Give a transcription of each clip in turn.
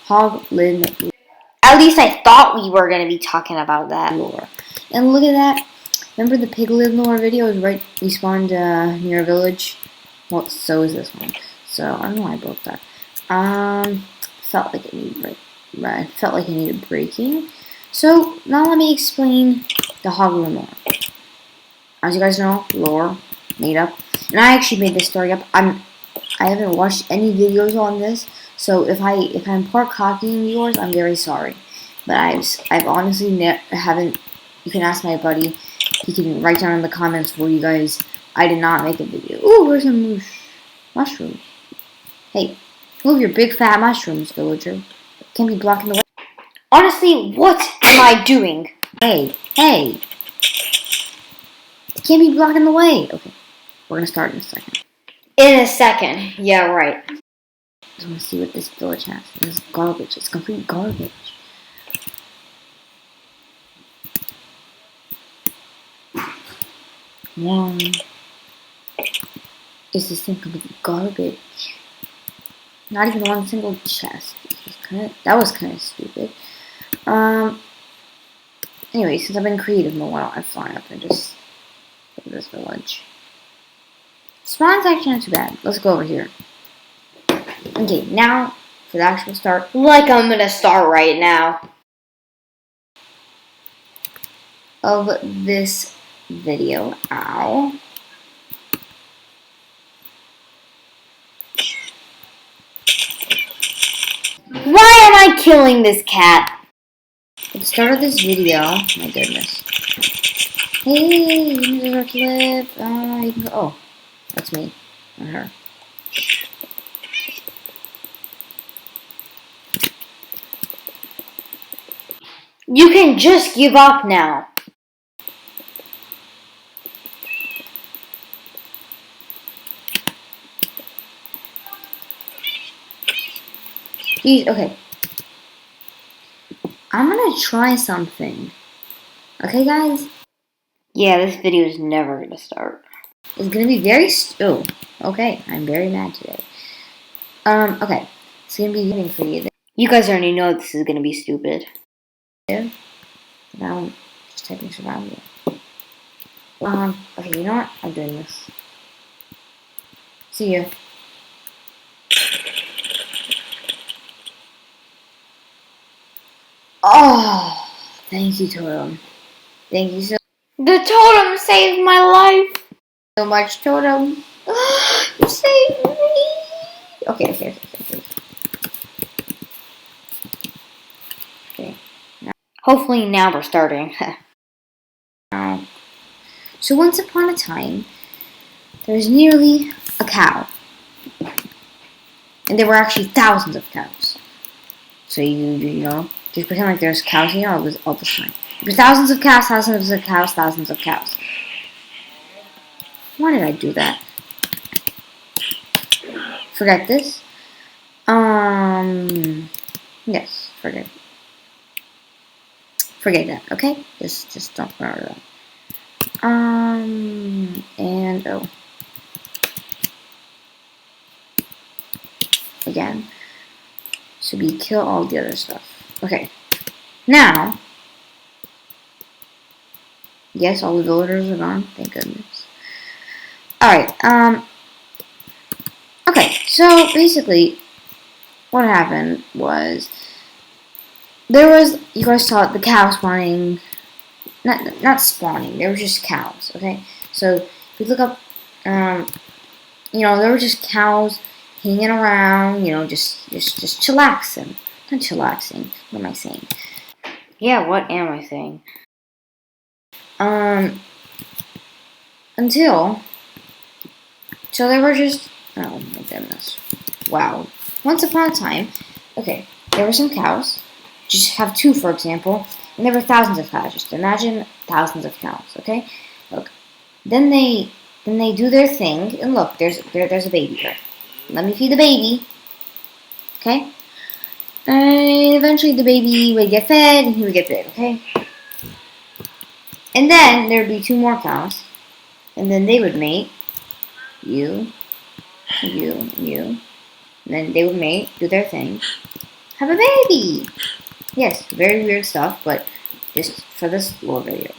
Hoglin. At least I thought we were going to be talking about that lore. And look at that. Remember the piglet lore video? We spawned near a village. Well, so is this one. So I don't know why I broke that. Felt like it needed breaking. So now let me explain the Hoglin lore. As you guys know, lore made up, and I actually made this story up. I haven't watched any videos on this, so if I'm part copying yours, I'm very sorry. But I've honestly haven't. You can ask my buddy. He can write down in the comments for you guys. I did not make a video. Ooh, where's some mushrooms? Hey, move your big fat mushrooms, villager. Can't be blocking the way. Honestly, what am I doing? Hey. It can't be blocking the way. Okay, we're gonna start in a second. In a second, yeah, right. I just want to see what this village has. This is garbage. It's complete garbage. One. Is this thing complete garbage? Not even one single chest. That was kind of stupid. Anyway, since I've been creative mode, why don't I fly up and just go to this village? Spawn's actually not too bad. Let's go over here. Okay, now for the actual start. Like I'm gonna start right now. Of this video. Ow. Why am I killing this cat? At the start of this video, my goodness. Hey, you deserve to live. You can go. Oh, that's me, not her. You can just give up now. Jeez, okay. I'm gonna try something. Okay, guys? Yeah, this video is never gonna start. It's gonna be very oh, okay. I'm very mad today. Okay. It's gonna be getting for you. You guys already know this is gonna be stupid. Yeah. Now I'm just typing survival. Okay, you know what? I'm doing this. See ya. Oh, thank you, Totem. Thank you so much. The Totem saved my life. So much, Totem. You saved me. Okay. Okay. Hopefully now we're starting. So once upon a time, there was nearly a cow. And there were actually thousands of cows. So you know, just pretend like there's cows here all the time. There's thousands of cows, thousands of cows, thousands of cows. Why did I do that? Forget this. Yes, forget that, okay? Just don't remember that. And oh. Again. So we kill all the other stuff. Okay. Now, yes, all the villagers are gone. Thank goodness. Alright, okay, so basically, what happened was, you guys saw the cow spawning, not spawning, they were just cows, okay? So, if you look up, you know, there were just cows hanging around, you know, just chillaxing. Not chillaxing, what am I saying? Yeah, what am I saying? So they were just, oh my goodness. Wow. Once upon a time, okay, there were some cows. Just have two, for example, and there were thousands of cows. Just imagine thousands of cows, okay? Look. Then they do their thing, and look, there's a baby here. Let me feed the baby. Okay? And eventually the baby would get fed, and he would get big, okay? And then there would be two more cows, and then they would mate. You. And then they would mate, do their thing. have a baby. Yes, very weird stuff, but just for this little video.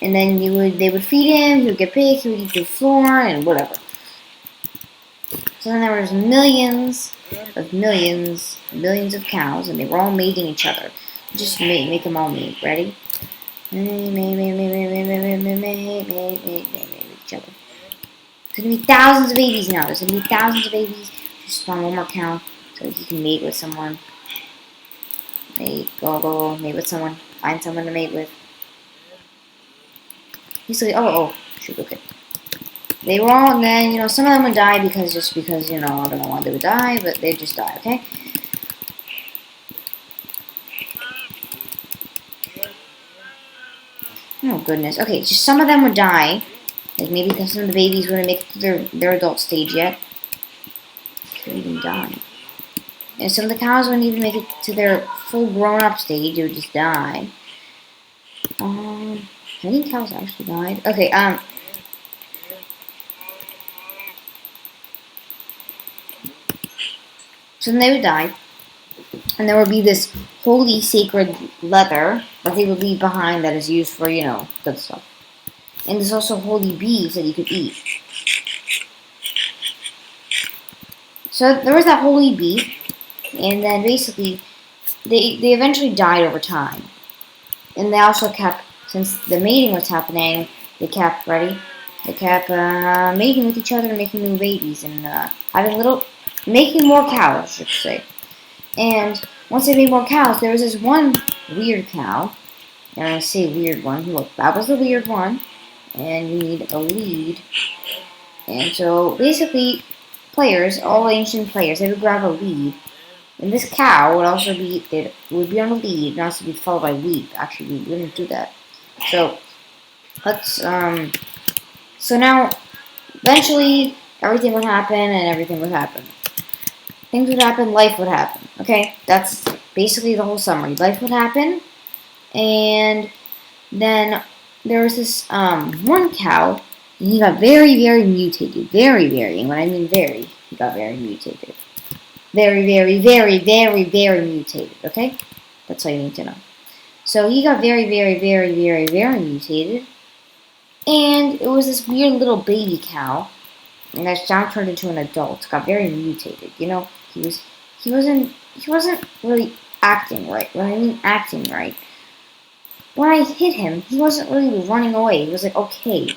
And then they would feed him, he would get big, he would eat the floor, and whatever. So then there was millions of cows, and they were all mating each other. Just make them all mate. Ready? Mate each other. There's gonna be thousands of babies now. There's gonna be thousands of babies. Just spawn one more cow so you can mate with someone. Mate, go, mate with someone. Find someone to mate with. Basically, shoot, okay. They were all, and then, some of them would die because, I don't know why they would die, but they just die, okay? Oh, goodness. Okay, just some of them would die. Like, maybe because some of the babies wouldn't make it to their adult stage yet. They would even die. And some of the cows wouldn't even make it to their full grown-up stage. They would just die. How many cows actually died? Okay, so then they would die, and there would be this holy sacred leather that they would leave behind that is used for, good stuff. And there's also holy bees that you could eat. So there was that holy bee, and then basically they eventually died over time. And they also kept, since the mating was happening, they kept, mating with each other and making new babies and making more cows, I should say. And once they made more cows, there was this one weird cow. And I say weird one. Look, that was the weird one. And you need a lead. And so basically, all ancient players, they would grab a lead. And this cow would also be, would be on a lead and also be followed by wheat. Actually, we wouldn't do that. So so now, eventually, everything would happen and everything would happen. Things would happen, life would happen. Okay, that's basically the whole summary. Life would happen, and then there was this one cow, and he got very, very mutated. Very, very, and when I mean very, he got very mutated. Very, very, very, very, very mutated, okay? That's all you need to know. So he got very, very, very, very, very mutated, and it was this weird little baby cow, and that's now turned into an adult. Got very mutated. He wasn't really acting right. When I mean acting right, when I hit him, he wasn't really running away. He was like, okay.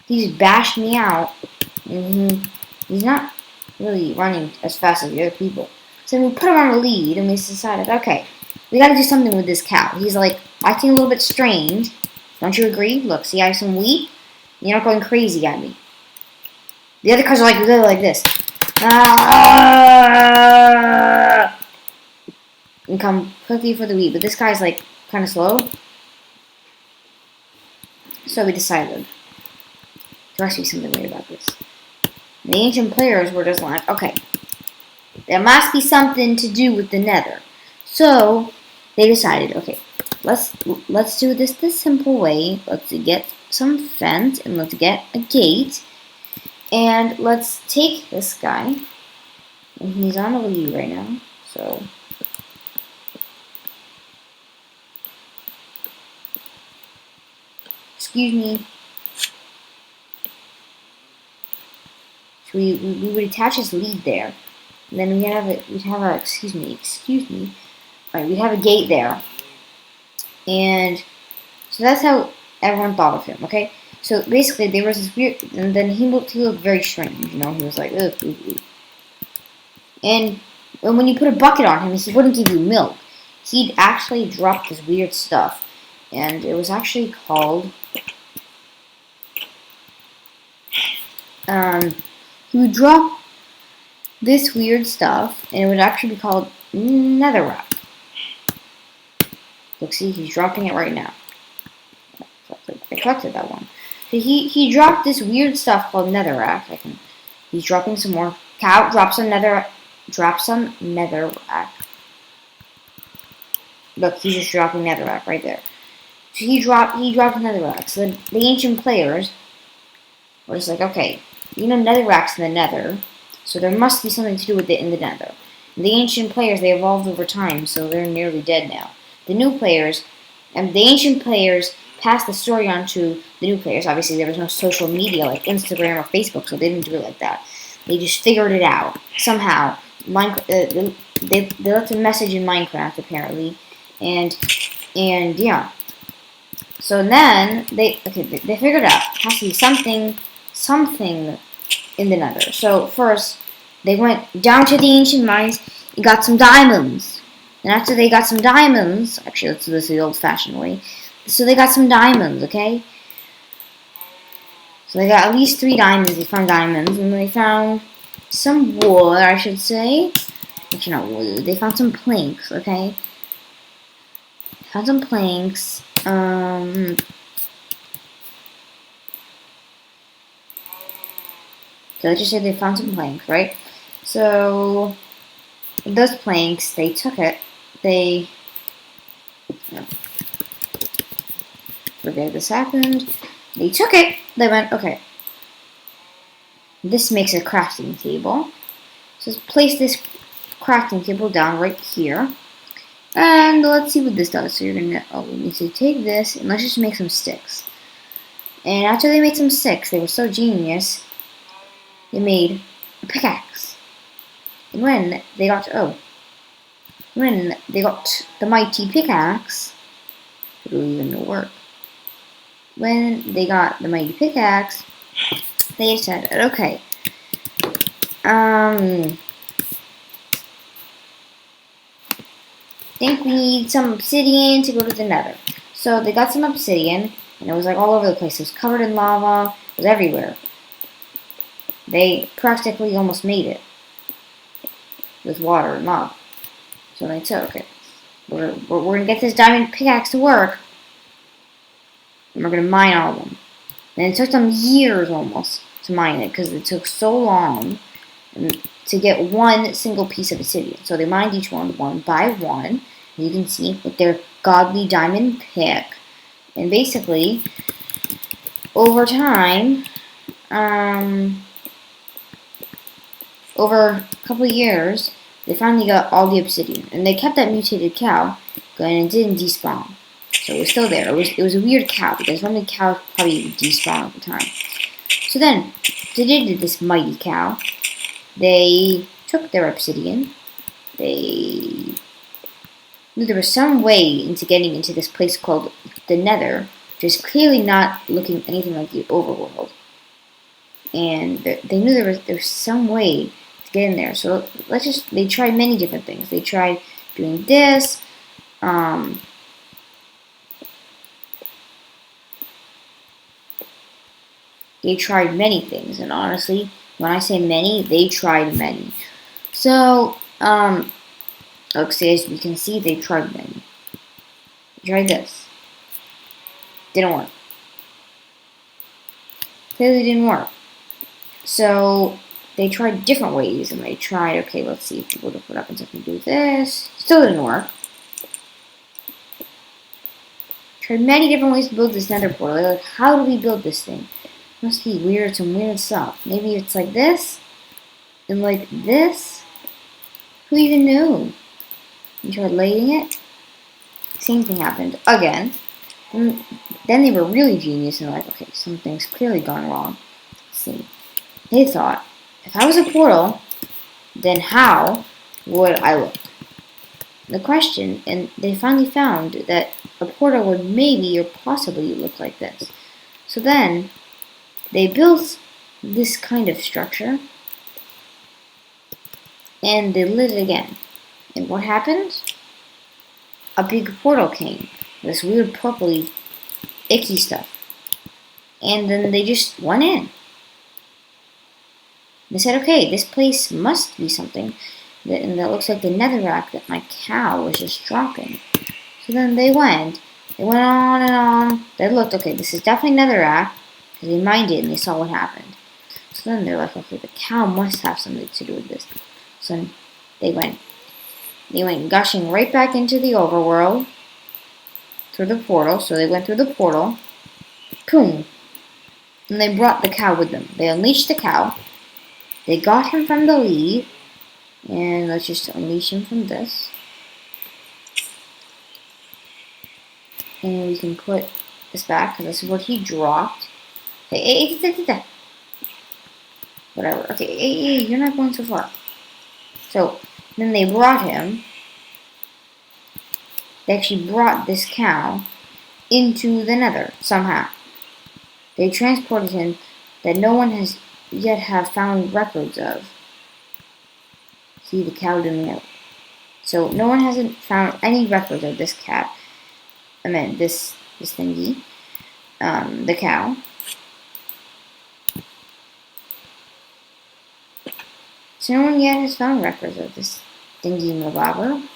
He just bashed me out, and he's not really running as fast as the other people. So we put him on the lead, and we decided, okay, we gotta do something with this cow. He's like acting a little bit strange. Don't you agree? Look, see, I have some wheat. You're not going crazy at me. The other cows are literally like this. And come quickly for the wheat, but this guy's like kind of slow. So we decided there must be something weird about this. And the ancient players were just like, okay, there must be something to do with the nether. So they decided, okay, let's do this simple way. Let's get some fence and let's get a gate. And let's take this guy. And he's on a lead right now. So excuse me. So we would attach his lead there. And then we'd have a excuse me. Alright, we'd have a gate there. And so that's how everyone thought of him, okay? So basically there was this weird, and then he looked very strange, He was like, ugh, ugh, ugh. And when you put a bucket on him, he wouldn't give you milk. He'd actually drop this weird stuff. And it was actually called, he would drop this weird stuff, and it would actually be called netherrack. Look, see, he's dropping it right now. I collected that one. So he dropped this weird stuff called netherrack. He's dropping some more. Cow drops some netherrack. Look, he's just dropping netherrack right there. So he dropped netherrack. So the ancient players were just like, okay, netherrack's in the nether. So there must be something to do with it in the nether. The ancient players, they evolved over time, so they're nearly dead now. The new players, and the ancient players passed the story on to the new players. Obviously, there was no social media like Instagram or Facebook, so they didn't do it like that. They just figured it out somehow. They left a message in Minecraft apparently, and yeah. So then they figured out it has to be something in the nether. So first they went down to the ancient mines and got some diamonds. And after they got some diamonds, actually let's do this the old-fashioned way. So they got some diamonds, okay? So they got at least 3 diamonds. They found diamonds, and they found some wood, I should say. Actually, not wood. They found some planks, okay? Found some planks. So let's just say they found some planks, right? So those planks, they took it. They forget this happened. They took it. They went, okay. This makes a crafting table. So let's place this crafting table down right here. And let's see what this does. So you're gonna, we need to take this and let's just make some sticks. And after they made some sticks, they were so genius, they made a pickaxe. And when they got the mighty pickaxe, it will even work. When they got the mighty pickaxe, they said, okay, think we need some obsidian to go to the nether. So they got some obsidian, and it was like all over the place. It was covered in lava. It was everywhere. They practically almost made it with water and lava. So they said, okay, we're going to get this diamond pickaxe to work, and we're going to mine all of them. And it took them years almost to mine it, because it took so long to get one single piece of obsidian. So they mined each one by one. You can see with their godly diamond pick. And basically, over time, over a couple of years, they finally got all the obsidian. And they kept that mutated cow going and it didn't despawn. So it was still there. It was a weird cow, because normally cows probably despawn over time. So then, they did this mighty cow. They took their obsidian. They knew there was some way into getting into this place called the Nether, which is clearly not looking anything like the overworld. And they knew there was some way to get in there. So they tried many different things. They tried doing this. They tried many things, and honestly, when I say many, they tried many. So, okay, as we can see, they tried many. They tried this. Didn't work. Clearly didn't work. So, they tried different ways, and they tried, okay, let's see if we would have put up and something to do this. Still didn't work. Tried many different ways to build this nether portal. Like, how do we build this thing? Must be weird, some weird stuff. Maybe it's like this, and like this. Who even knew? You tried lighting it. Same thing happened again. And then they were really genius and like, okay, something's clearly gone wrong. Let's see. They thought, if I was a portal, then how would I look? The question, and they finally found that a portal would maybe or possibly look like this. So then, they built this kind of structure, and they lit it again. And what happened? A big portal came. This weird purpley, icky stuff. And then they just went in. They said, okay, this place must be something. And that looks like the netherrack that my cow was just dropping. So then they went on and on. They looked, okay, this is definitely netherrack. Because they mined it and they saw what happened. So then they're like, okay, the cow must have something to do with this. So they went gushing right back into the overworld through the portal. So they went through the portal. Boom. And they brought the cow with them. They unleashed the cow. They got him from the lead. And let's just unleash him from this. And we can put this back, because this is what he dropped. Hey, whatever. Okay, hey, you're not going so far. So, then they brought him. They actually brought this cow into the nether, somehow. They transported him that no one has yet have found records of. See, the cow didn't know. So, no one hasn't found any records of this cat. I mean, this thingy. The cow. So no one yet has found records of this thingy mabobber.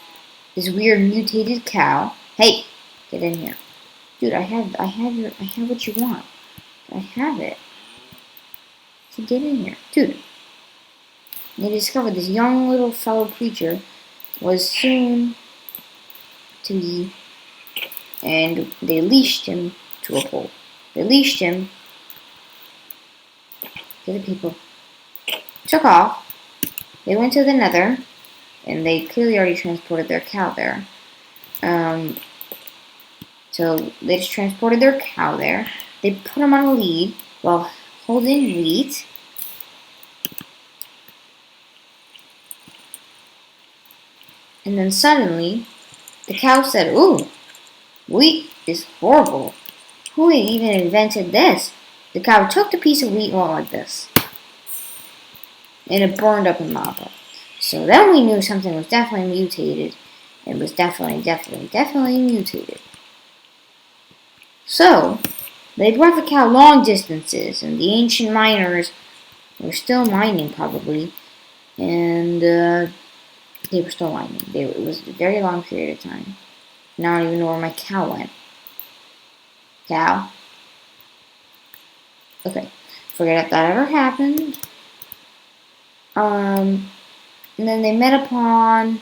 This weird mutated cow. Hey, get in here. Dude, I have what you want. I have it. So get in here. Dude. They discovered this young little fellow creature was soon to be, and they leashed him to a pole. They leashed him. The other people took off. They went to the nether, and they clearly already transported their cow there. So they just transported their cow there. They put him on a lead while holding wheat. And then suddenly, the cow said, "Ooh, wheat is horrible. Who even invented this?" The cow took the piece of wheat and went like this. And it burned up in lava. So then we knew something was definitely mutated. It was definitely mutated. So, they brought the cow long distances, and the ancient miners were still mining probably. And they were still mining. It was a very long period of time. Now I don't even know where my cow went. Cow? Okay. Forget if that ever happened. And then they met upon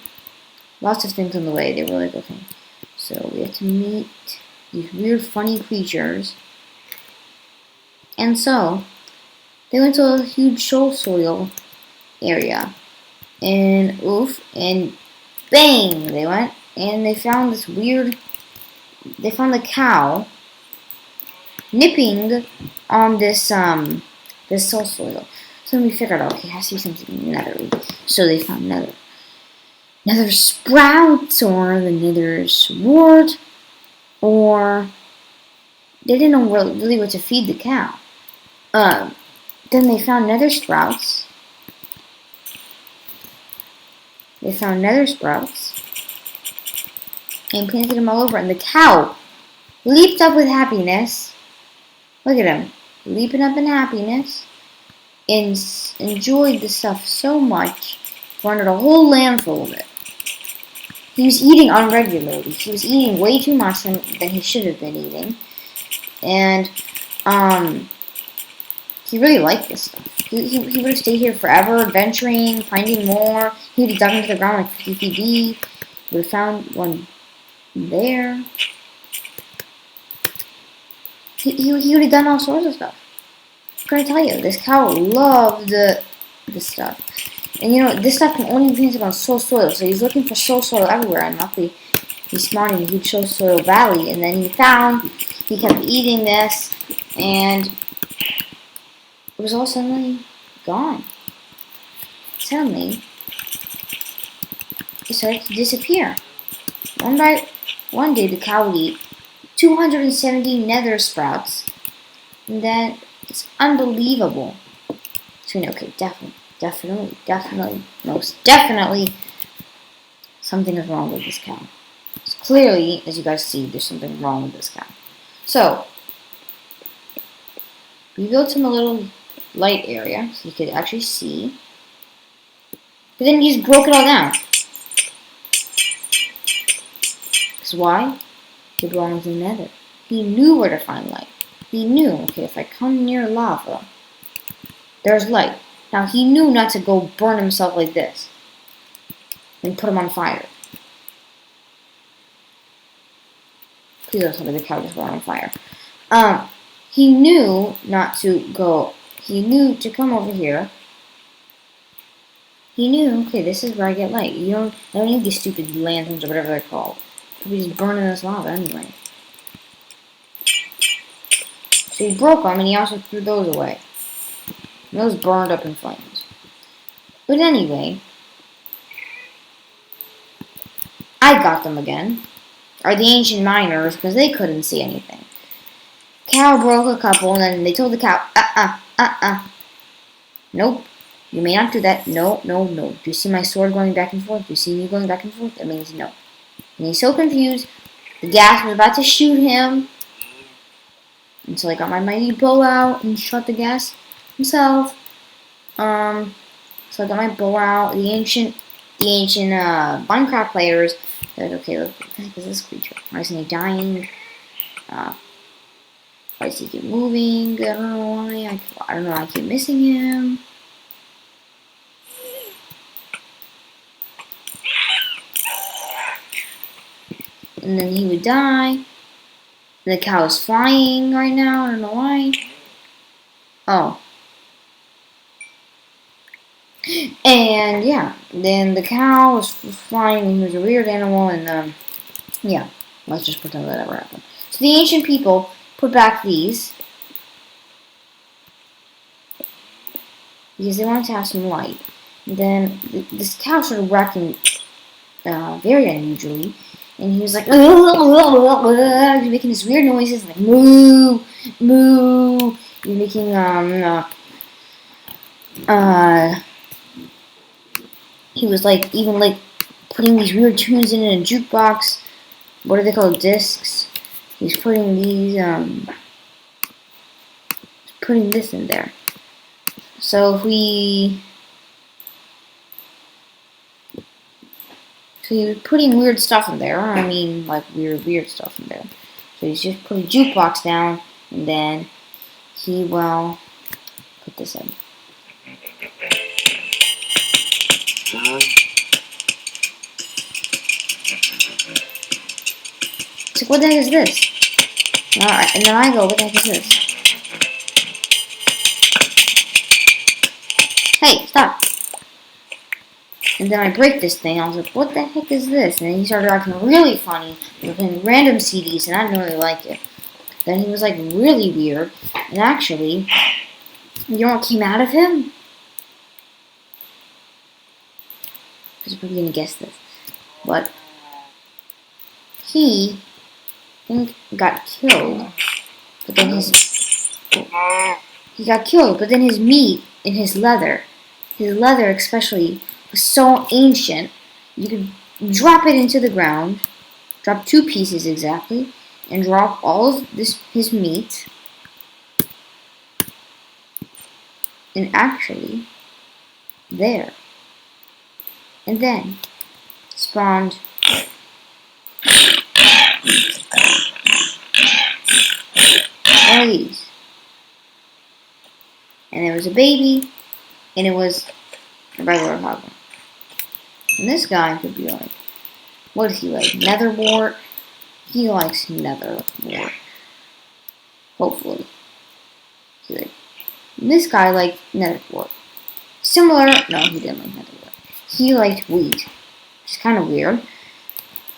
lots of things on the way. They were like, okay, so we have to meet these weird, funny creatures. And so, they went to a huge soil area. And oof, and bang, they went. And they found this weird, they found the cow nipping on this soil. So then we figured out, okay, it has to be something nethery. So they found nether sprouts, or the nether sword, or they didn't know really what to feed the cow. Then they found nether sprouts. They found nether sprouts and planted them all over, and the cow leaped up with happiness. Look at him, leaping up in happiness, and enjoyed the stuff so much, wanted a whole land full of it. He was eating unregularly. He was eating way too much than he should have been eating, and he really liked this stuff. He would have stayed here forever, adventuring, finding more. He would have dug into the ground like 50 feet deep. He would have found one there. He would have done all sorts of stuff. What can I tell you? This cow loved this stuff. And you know, this stuff can only be planted on soul soil. So he's looking for soul soil everywhere. And luckily, he spawned in a huge soul soil valley. And then he kept eating this. And it was all suddenly gone. Suddenly, it started to disappear. One day, the cow would eat 270 nether sprouts. And then, it's unbelievable. So we know, okay, definitely, most definitely, something is wrong with this cow. So clearly, as you guys see, there's something wrong with this cow. So, we built him a little light area so you could actually see. But then he just broke it all down. Because why? He belongs in the nether. He knew where to find light. He knew, okay, if I come near lava, there's light. Now, he knew not to go burn himself like this and put him on fire. Please don't tell me the cow just went on fire. He knew not to go. He knew to come over here He knew, okay, this is where I get light. I don't need these stupid lanterns or whatever they're called. We just burn in this lava anyway. So he broke them, and he also threw those away. And those burned up in flames. But anyway, I got them again. Or the ancient miners, because they couldn't see anything. Cow broke a couple, and then they told the cow, nope, you may not do that. No, no, no. Do you see my sword going back and forth? Do you see me going back and forth? That means no. And he's so confused. The gas was about to shoot him. Until I got my mighty bow out and shot the gas himself. So I got my bow out. The ancient Minecraft players. They're like, okay, look, what the heck is this creature? Why isn't he dying? Why does he keep moving? I don't know why. I don't know why I keep missing him. And then he would die. The cow is flying right now. I don't know why. Oh. And yeah, then the cow was flying and he was a weird animal and yeah, let's just pretend that never happened. So the ancient people put back these because they wanted to have some light. And then this cow started whacking very unusually. And he was like, he's making these weird noises like moo, moo. He's making he was like even like putting these weird tunes in a jukebox. What are they called? Discs. He's putting these putting this in there. So if we So he was putting weird stuff in there. I mean, like weird stuff in there. So he's just putting jukebox down, and then he will put this in. It's like, what the heck is this? And then I go, what the heck is this? Hey, stop! And then I break this thing. I was like, what the heck is this? And then he started acting really funny. He was playing random CDs, and I didn't really like it. Then he was like really weird. And actually, you know what came out of him? Because you're probably going to guess this. But he, I think, got killed. But then he got killed. But then his meat and his leather especially, was so ancient, you could drop it into the ground, drop 2 pieces exactly, and drop all of his meat, and actually, there. And then, spawned one of these. And there was a baby, and it was a regular Hoglin. And this guy could be like, what is he like? Netherwart? He likes Netherwart. Hopefully. And this guy liked Netherwart. Similar, no, he didn't like Netherwart. He liked wheat, which is kind of weird.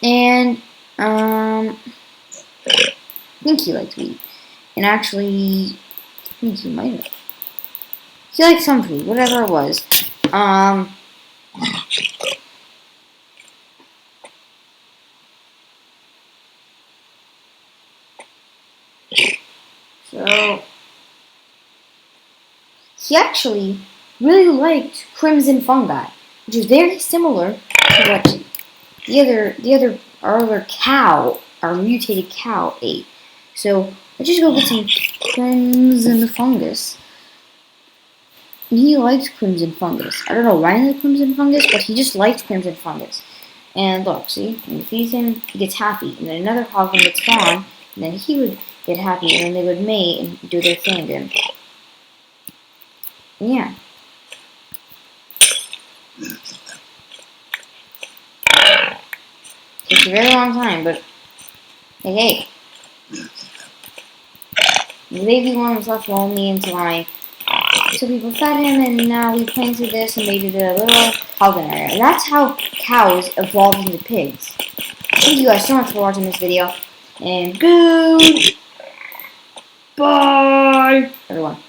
And, I think he liked wheat. And actually, I think he might have. He liked some food, whatever it was. So, he actually really liked crimson fungi, which is very similar to what our other cow, our mutated cow, ate. So, let's just go get some crimson fungus. He likes crimson fungus. I don't know why he likes crimson fungus, but he just likes crimson fungus. And look, see? When you feed him, he gets happy. And then another Hoglin would spawn, and then he would get happy, and then they would mate and do their thing again. And yeah. Takes a very long time, but hey. The baby one was left lonely until I So people fed him, and now we planted this and made it a little Hoglin area. That's how cows evolved into pigs. Thank you guys so much for watching this video, and goodbye, everyone.